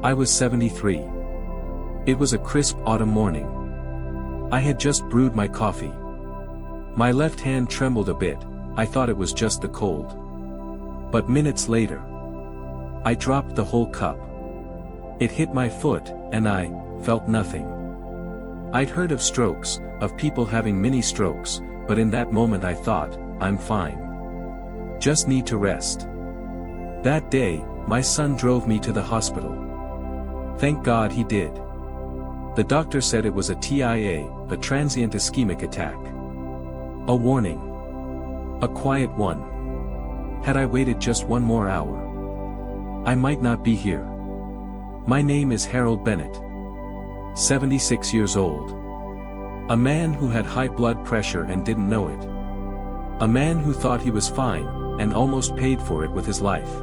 I was 73. It was a crisp autumn morning. I had just brewed my coffee. My left hand trembled a bit. I thought it was just the cold. But minutes later, I dropped the whole cup. It hit my foot, and I felt nothing. I'd heard of strokes, of people having mini strokes, but in that moment I thought, I'm fine. Just need to rest. That day, my son drove me to the hospital. Thank God he did. The doctor said it was a TIA, a transient ischemic attack. A warning. A quiet one. Had I waited just one more hour, I might not be here. My name is Harold Bennett. 76 years old. A man who had high blood pressure and didn't know it. A man who thought he was fine, and almost paid for it with his life.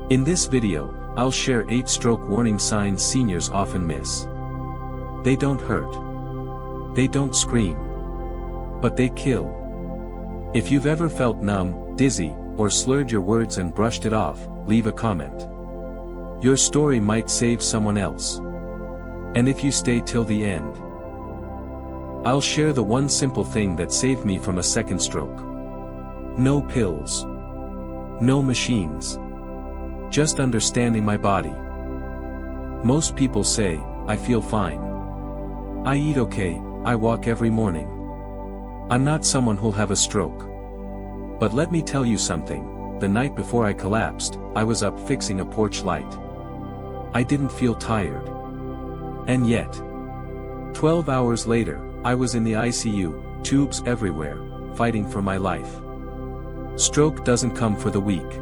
In this video, I'll share 8 stroke warning signs seniors often miss. They don't hurt. They don't scream. But they kill. If you've ever felt numb, dizzy, or slurred your words and brushed it off, leave a comment. Your story might save someone else. And if you stay till the end, I'll share the one simple thing that saved me from a second stroke. No pills. No machines. Just understanding my body. Most people say, I feel fine. I eat okay, I walk every morning. I'm not someone who'll have a stroke. But let me tell you something, the night before I collapsed, I was up fixing a porch light. I didn't feel tired. And yet, 12 hours later, I was in the ICU, tubes everywhere, fighting for my life. Stroke doesn't come for the weak.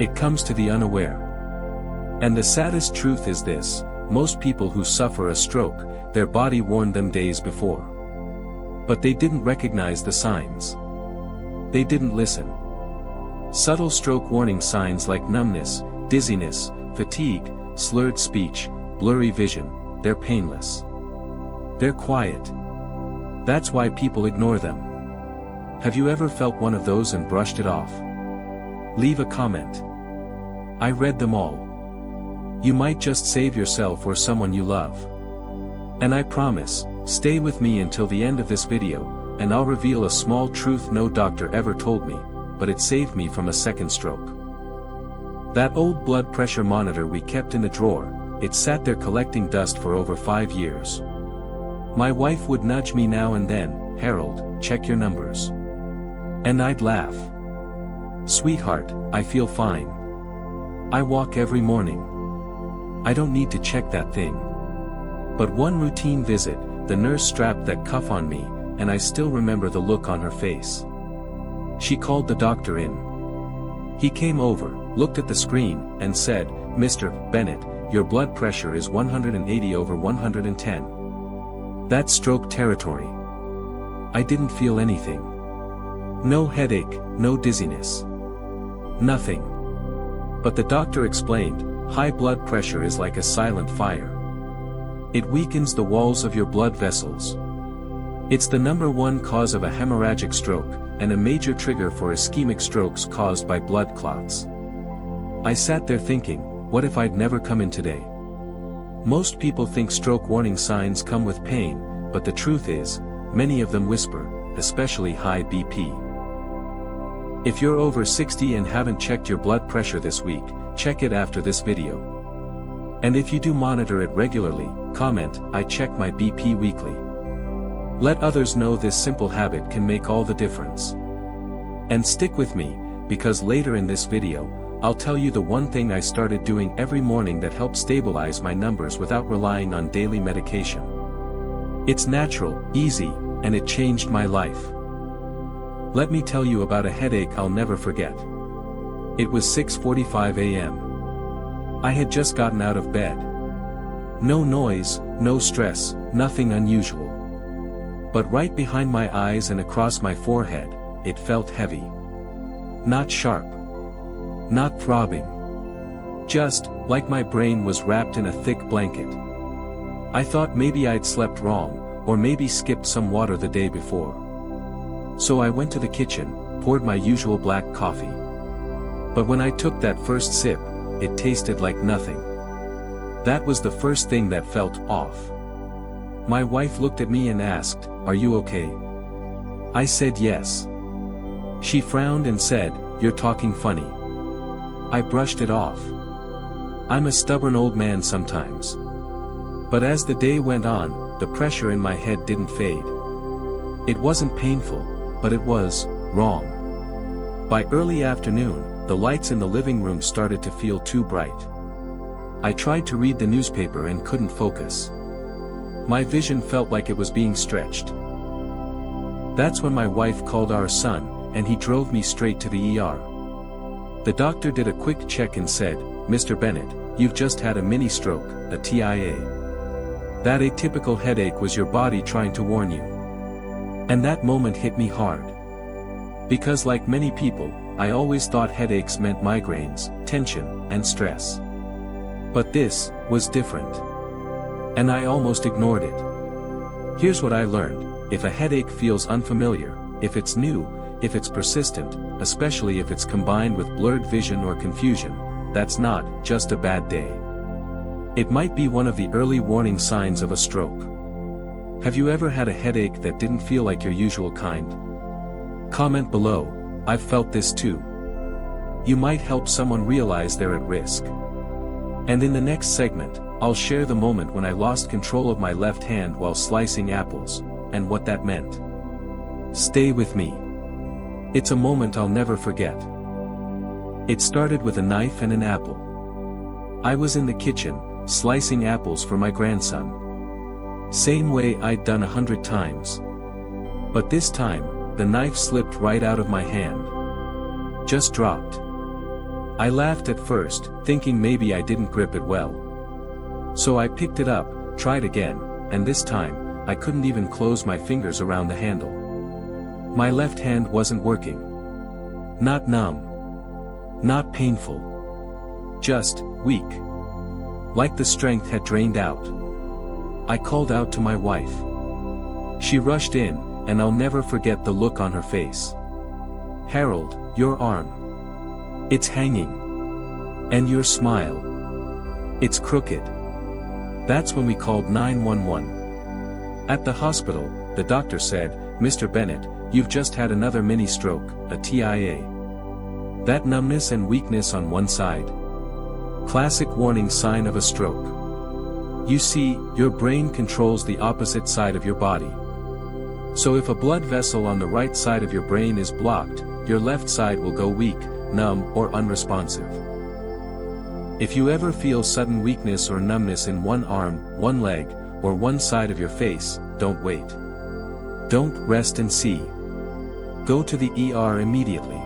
It comes to the unaware. And the saddest truth is this, most people who suffer a stroke, their body warned them days before. But they didn't recognize the signs. They didn't listen. Subtle stroke warning signs like numbness, dizziness, fatigue, slurred speech, blurry vision, they're painless. They're quiet. That's why people ignore them. Have you ever felt one of those and brushed it off? Leave a comment. I read them all. You might just save yourself or someone you love. And I promise, stay with me until the end of this video, and I'll reveal a small truth no doctor ever told me, but it saved me from a second stroke. That old blood pressure monitor we kept in the drawer, it sat there collecting dust for over 5 years. My wife would nudge me now and then, Harold, check your numbers. And I'd laugh. Sweetheart, I feel fine. I walk every morning. I don't need to check that thing. But one routine visit, the nurse strapped that cuff on me, and I still remember the look on her face. She called the doctor in. He came over, looked at the screen, and said, Mr. Bennett, your blood pressure is 180/110. That's stroke territory. I didn't feel anything. No headache, no dizziness. Nothing. But the doctor explained, high blood pressure is like a silent fire. It weakens the walls of your blood vessels. It's the #1 cause of a hemorrhagic stroke, and a major trigger for ischemic strokes caused by blood clots. I sat there thinking, what if I'd never come in today? Most people think stroke warning signs come with pain, but the truth is, many of them whisper, especially high BP. If you're over 60 and haven't checked your blood pressure this week, check it after this video. And if you do monitor it regularly, comment, I check my BP weekly. Let others know this simple habit can make all the difference. And stick with me, because later in this video, I'll tell you the one thing I started doing every morning that helped stabilize my numbers without relying on daily medication. It's natural, easy, and it changed my life. Let me tell you about a headache I'll never forget. It was 6:45 a.m. I had just gotten out of bed. No noise, no stress, nothing unusual. But right behind my eyes and across my forehead, it felt heavy. Not sharp. Not throbbing. Just, like my brain was wrapped in a thick blanket. I thought maybe I'd slept wrong, or maybe skipped some water the day before. So I went to the kitchen, poured my usual black coffee. But when I took that first sip, it tasted like nothing. That was the first thing that felt off. My wife looked at me and asked, "Are you okay?" I said yes. She frowned and said, "You're talking funny." I brushed it off. I'm a stubborn old man sometimes. But as the day went on, the pressure in my head didn't fade. It wasn't painful, but it was wrong. By early afternoon, the lights in the living room started to feel too bright. I tried to read the newspaper and couldn't focus. My vision felt like it was being stretched. That's when my wife called our son, and he drove me straight to the ER. The doctor did a quick check and said, "Mr. Bennett, you've just had a mini stroke, a TIA. That atypical headache was your body trying to warn you." And that moment hit me hard. Because like many people, I always thought headaches meant migraines, tension, and stress. But this was different. And I almost ignored it. Here's what I learned: if a headache feels unfamiliar, if it's new, if it's persistent, especially if it's combined with blurred vision or confusion, that's not just a bad day. It might be one of the early warning signs of a stroke. Have you ever had a headache that didn't feel like your usual kind? Comment below, "I've felt this too." You might help someone realize they're at risk. And in the next segment, I'll share the moment when I lost control of my left hand while slicing apples, and what that meant. Stay with me. It's a moment I'll never forget. It started with a knife and an apple. I was in the kitchen, slicing apples for my grandson. Same way I'd done 100 times. But this time, the knife slipped right out of my hand. Just dropped. I laughed at first, thinking maybe I didn't grip it well. So I picked it up, tried again, and this time, I couldn't even close my fingers around the handle. My left hand wasn't working. Not numb. Not painful. Just weak. Like the strength had drained out. I called out to my wife. She rushed in, and I'll never forget the look on her face. "Harold, your arm. It's hanging. And your smile. It's crooked." That's when we called 911. At the hospital, the doctor said, "Mr. Bennett, you've just had another mini stroke, a TIA. That numbness and weakness on one side. Classic warning sign of a stroke. You see, your brain controls the opposite side of your body. So if a blood vessel on the right side of your brain is blocked, your left side will go weak, numb, or unresponsive. If you ever feel sudden weakness or numbness in one arm, one leg, or one side of your face, don't wait. Don't rest and see. Go to the ER immediately.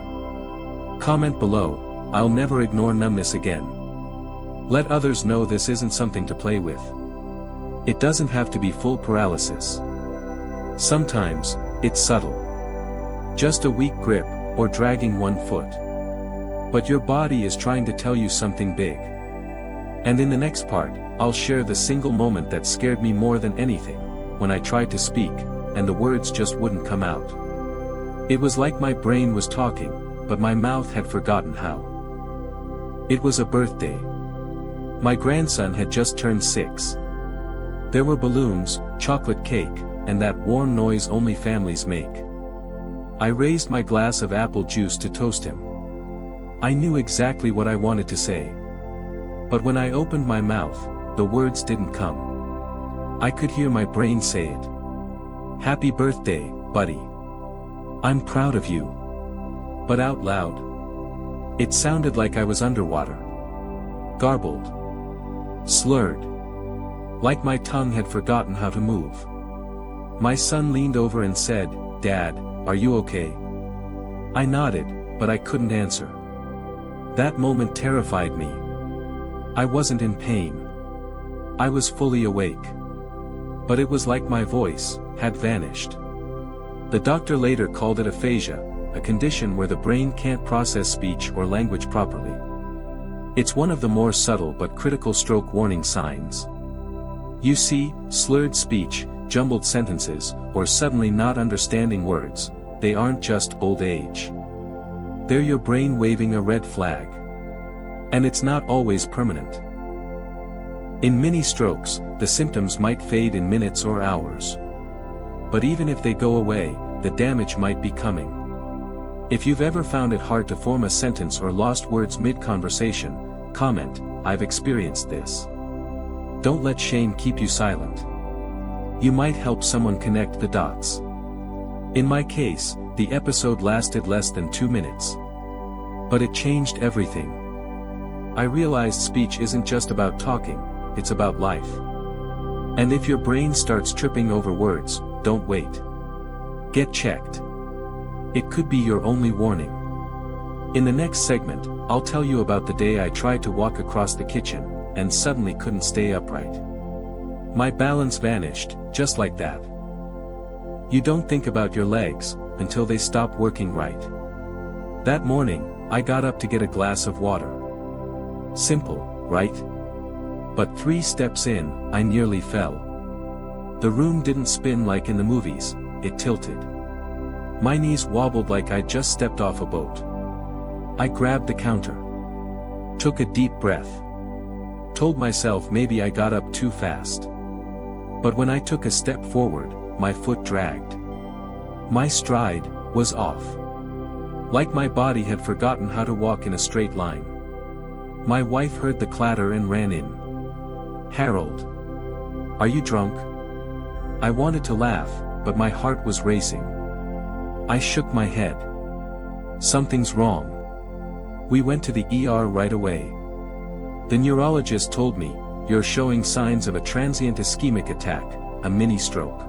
Comment below, "I'll never ignore numbness again." Let others know this isn't something to play with. It doesn't have to be full paralysis. Sometimes, it's subtle. Just a weak grip, or dragging one foot. But your body is trying to tell you something big. And in the next part, I'll share the single moment that scared me more than anything, when I tried to speak, and the words just wouldn't come out. It was like my brain was talking, but my mouth had forgotten how. It was a birthday. My grandson had just turned 6. There were balloons, chocolate cake, and that warm noise only families make. I raised my glass of apple juice to toast him. I knew exactly what I wanted to say. But when I opened my mouth, the words didn't come. I could hear my brain say it. "Happy birthday, buddy. I'm proud of you." But out loud. It sounded like I was underwater. Garbled. Slurred. Like my tongue had forgotten how to move. My son leaned over and said, "Dad, are you okay?" I nodded, but I couldn't answer. That moment terrified me. I wasn't in pain. I was fully awake. But it was like my voice had vanished. The doctor later called it aphasia, a condition where the brain can't process speech or language properly. It's one of the more subtle but critical stroke warning signs. You see, slurred speech, jumbled sentences, or suddenly not understanding words, they aren't just old age. They're your brain waving a red flag. And it's not always permanent. In mini strokes, the symptoms might fade in minutes or hours. But even if they go away, the damage might be coming. If you've ever found it hard to form a sentence or lost words mid-conversation, comment, "I've experienced this." Don't let shame keep you silent. You might help someone connect the dots. In my case, the episode lasted less than 2 minutes. But it changed everything. I realized speech isn't just about talking, it's about life. And if your brain starts tripping over words, don't wait. Get checked. It could be your only warning. In the next segment, I'll tell you about the day I tried to walk across the kitchen, and suddenly couldn't stay upright. My balance vanished, just like that. You don't think about your legs, until they stop working right. That morning, I got up to get a glass of water. Simple, right? But 3 steps in, I nearly fell. The room didn't spin like in the movies, it tilted. My knees wobbled like I'd just stepped off a boat. I grabbed the counter. Took a deep breath. Told myself maybe I got up too fast. But when I took a step forward, my foot dragged. My stride was off. Like my body had forgotten how to walk in a straight line. My wife heard the clatter and ran in. "Harold. Are you drunk?" I wanted to laugh, but my heart was racing. I shook my head. "Something's wrong." We went to the ER right away. The neurologist told me, "You're showing signs of a transient ischemic attack, a mini stroke.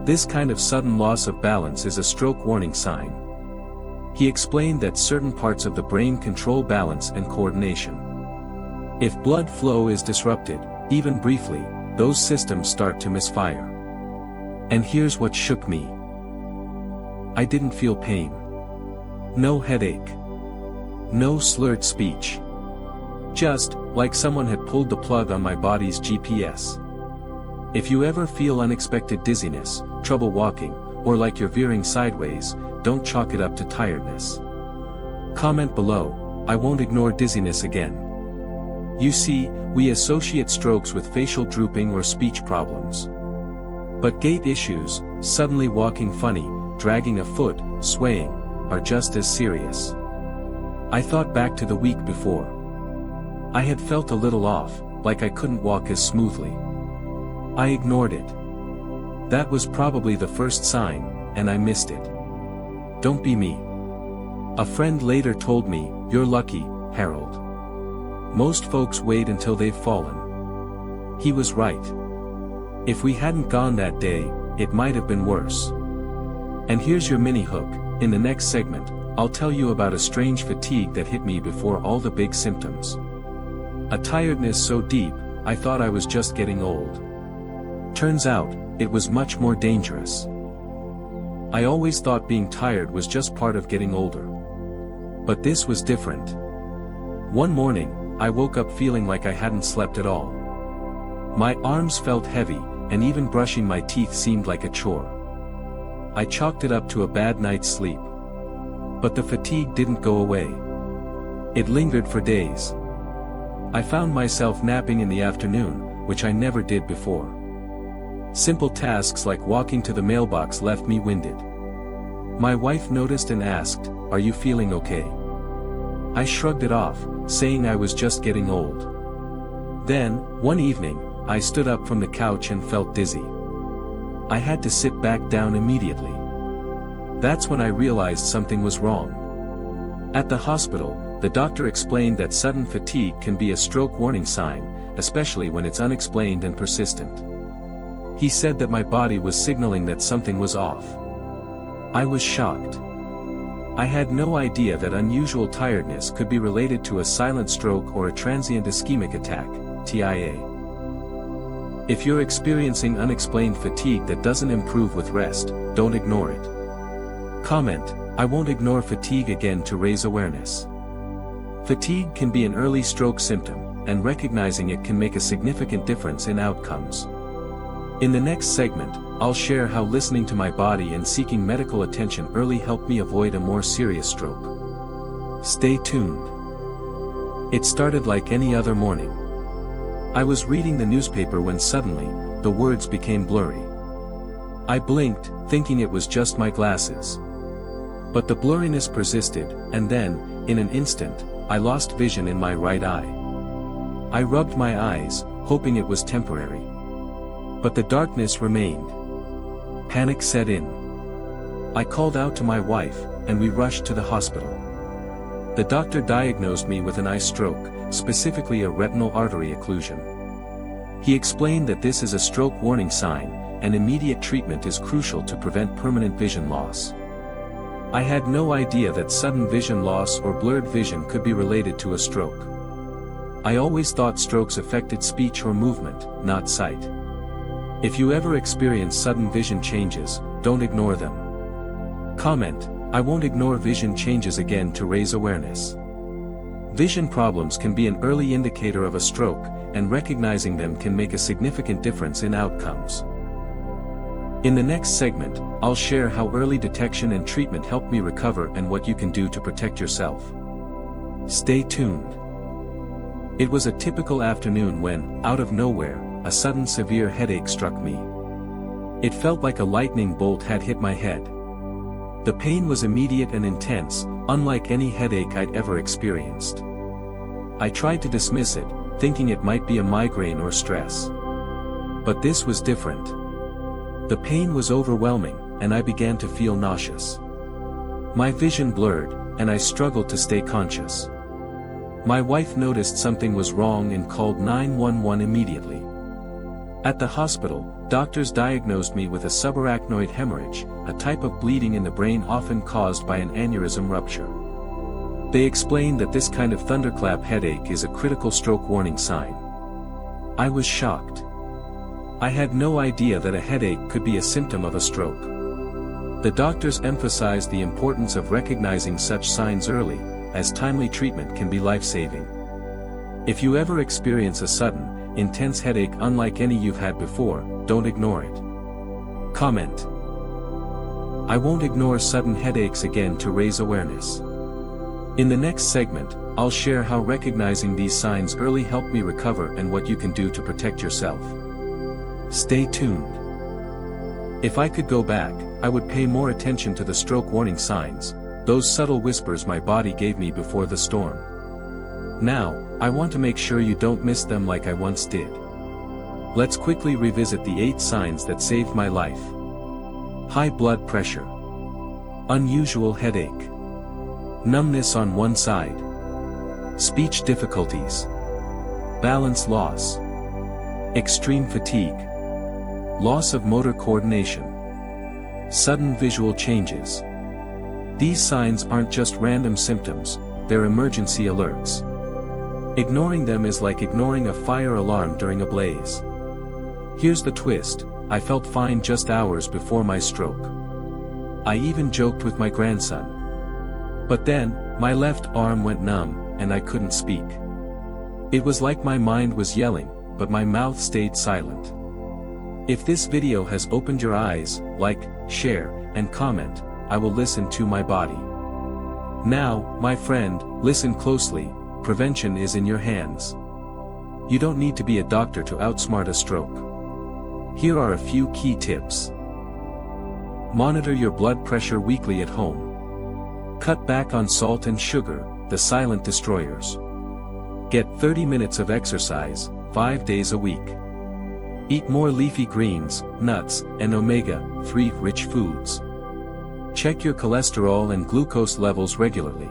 This kind of sudden loss of balance is a stroke warning sign." He explained that certain parts of the brain control balance and coordination. If blood flow is disrupted, even briefly, those systems start to misfire. And here's what shook me. I didn't feel pain. No headache. No slurred speech. Just, like someone had pulled the plug on my body's GPS. If you ever feel unexpected dizziness, trouble walking, or like you're veering sideways, don't chalk it up to tiredness. Comment below, "I won't ignore dizziness again." You see, we associate strokes with facial drooping or speech problems. But gait issues, suddenly walking funny, dragging a foot, swaying, are just as serious. I thought back to the week before. I had felt a little off, like I couldn't walk as smoothly. I ignored it. That was probably the first sign, and I missed it. Don't be me. A friend later told me, "You're lucky, Harold. Most folks wait until they've fallen." He was right. If we hadn't gone that day, it might have been worse. And here's your mini hook. In the next segment, I'll tell you about a strange fatigue that hit me before all the big symptoms. A tiredness so deep, I thought I was just getting old. Turns out, it was much more dangerous. I always thought being tired was just part of getting older. But this was different. One morning, I woke up feeling like I hadn't slept at all. My arms felt heavy, and even brushing my teeth seemed like a chore. I chalked it up to a bad night's sleep. But the fatigue didn't go away. It lingered for days. I found myself napping in the afternoon, which I never did before. Simple tasks like walking to the mailbox left me winded. My wife noticed and asked, "Are you feeling okay?" I shrugged it off, saying I was just getting old. Then, one evening, I stood up from the couch and felt dizzy. I had to sit back down immediately. That's when I realized something was wrong. At the hospital, the doctor explained that sudden fatigue can be a stroke warning sign, especially when it's unexplained and persistent. He said that my body was signaling that something was off. I was shocked. I had no idea that unusual tiredness could be related to a silent stroke or a transient ischemic attack, TIA. If you're experiencing unexplained fatigue that doesn't improve with rest, don't ignore it. Comment, "I won't ignore fatigue again," to raise awareness. Fatigue can be an early stroke symptom, and recognizing it can make a significant difference in outcomes. In the next segment, I'll share how listening to my body and seeking medical attention early helped me avoid a more serious stroke. Stay tuned. It started like any other morning. I was reading the newspaper when suddenly, the words became blurry. I blinked, thinking it was just my glasses. But the blurriness persisted, and then, in an instant, I lost vision in my right eye. I rubbed my eyes, hoping it was temporary. But the darkness remained. Panic set in. I called out to my wife, and we rushed to the hospital. The doctor diagnosed me with an eye stroke, specifically a retinal artery occlusion. He explained that this is a stroke warning sign, and immediate treatment is crucial to prevent permanent vision loss. I had no idea that sudden vision loss or blurred vision could be related to a stroke. I always thought strokes affected speech or movement, not sight. If you ever experience sudden vision changes, don't ignore them. Comment: I won't ignore vision changes again to raise awareness. Vision problems can be an early indicator of a stroke, and recognizing them can make a significant difference in outcomes. In the next segment, I'll share how early detection and treatment helped me recover and what you can do to protect yourself. Stay tuned. It was a typical afternoon when, out of nowhere, a sudden severe headache struck me. It felt like a lightning bolt had hit my head. The pain was immediate and intense, unlike any headache I'd ever experienced. I tried to dismiss it, thinking it might be a migraine or stress. But this was different. The pain was overwhelming, and I began to feel nauseous. My vision blurred, and I struggled to stay conscious. My wife noticed something was wrong and called 911 immediately. At the hospital, doctors diagnosed me with a subarachnoid hemorrhage, a type of bleeding in the brain often caused by an aneurysm rupture. They explained that this kind of thunderclap headache is a critical stroke warning sign. I was shocked. I had no idea that a headache could be a symptom of a stroke. The doctors emphasized the importance of recognizing such signs early, as timely treatment can be life-saving. If you ever experience a sudden, intense headache unlike any you've had before, don't ignore it. Comment: I won't ignore sudden headaches again to raise awareness. In the next segment, I'll share how recognizing these signs early helped me recover and what you can do to protect yourself. Stay tuned. If I could go back, I would pay more attention to the stroke warning signs, those subtle whispers my body gave me before the storm. Now, I want to make sure you don't miss them like I once did. Let's quickly revisit the 8 signs that saved my life. High blood pressure. Unusual headache. Numbness on one side. Speech difficulties. Balance loss. Extreme fatigue. Loss of motor coordination. Sudden visual changes. These signs aren't just random symptoms, they're emergency alerts. Ignoring them is like ignoring a fire alarm during a blaze. Here's the twist: I felt fine just hours before my stroke. I even joked with my grandson. But then, my left arm went numb, and I couldn't speak. It was like my mind was yelling, but my mouth stayed silent. If this video has opened your eyes, like, share, and comment, I will listen to my body. Now, my friend, listen closely, prevention is in your hands. You don't need to be a doctor to outsmart a stroke. Here are a few key tips. Monitor your blood pressure weekly at home. Cut back on salt and sugar, the silent destroyers. Get 30 minutes of exercise, 5 days a week. Eat more leafy greens, nuts, and omega-3 rich foods. Check your cholesterol and glucose levels regularly.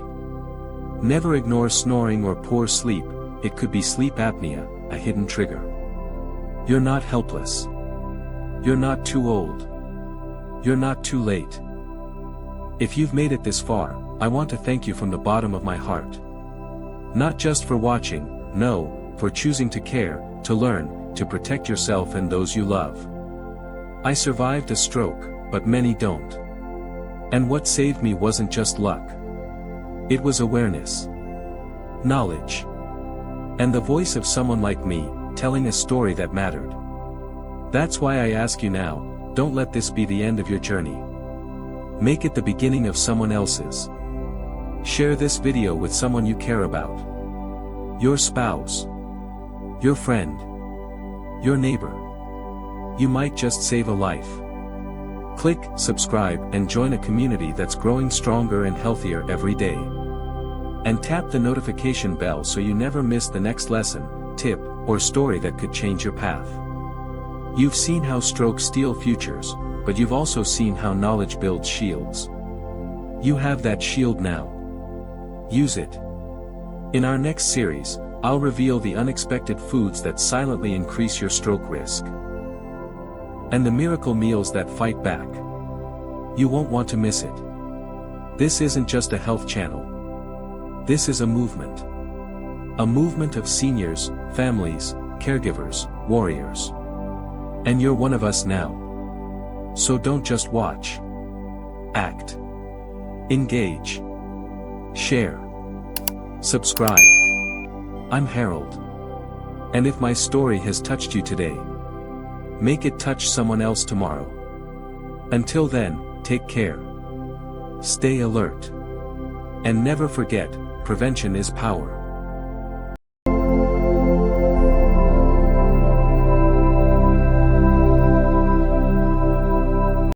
Never ignore snoring or poor sleep, it could be sleep apnea, a hidden trigger. You're not helpless. You're not too old. You're not too late. If you've made it this far, I want to thank you from the bottom of my heart. Not just for watching, no, for choosing to care, to learn, to protect yourself and those you love. I survived a stroke, but many don't. And what saved me wasn't just luck. It was awareness, knowledge, and the voice of someone like me, telling a story that mattered. That's why I ask you now, don't let this be the end of your journey. Make it the beginning of someone else's. Share this video with someone you care about. Your spouse. Your friend. your neighbor. You might just save a life. Click subscribe and join a community that's growing stronger and healthier every day. And tap the notification bell so you never miss the next lesson, tip, or story that could change your path. You've seen how strokes steal futures, but you've also seen how knowledge builds shields. You have that shield now. Use it. In our next series, I'll reveal the unexpected foods that silently increase your stroke risk. And the miracle meals that fight back. You won't want to miss it. This isn't just a health channel. This is a movement. A movement of seniors, families, caregivers, warriors. And you're one of us now. So don't just watch. Act. Engage. Share. Subscribe. I'm Harold. And if my story has touched you today, make it touch someone else tomorrow. Until then, take care. Stay alert. And never forget, prevention is power.